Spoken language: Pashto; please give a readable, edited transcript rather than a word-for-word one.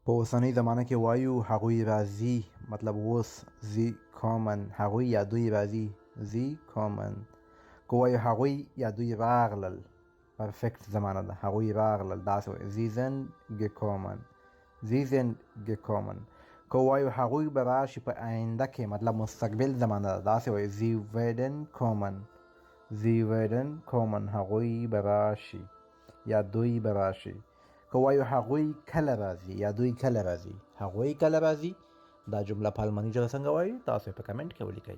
په اوسنۍ زمانه کې وایو هغوی راځي، مطلب اوس زی کامن، هغوی یا دوی راځي زی کامن. که وایو هغوی یا دوی راغلل، پرفکت زمانه ده، هغوی راغلل، داسې وایو زی زند gekommen، زی زند gekommen. که وایو هغوی به راشي په آینده کې، مطلب مستقبل زمانه ده، داسې وایو زی werden kommen، زی werden kommen، هغوی به راشي یا دوی به راشي. که وایو هغوی کله راځي یا دوی کله راځي، هغوی کله راځي. دا جمله په الماني ژبه څنګه وایي؟ تاسو په کمنټ کې ولیکئ.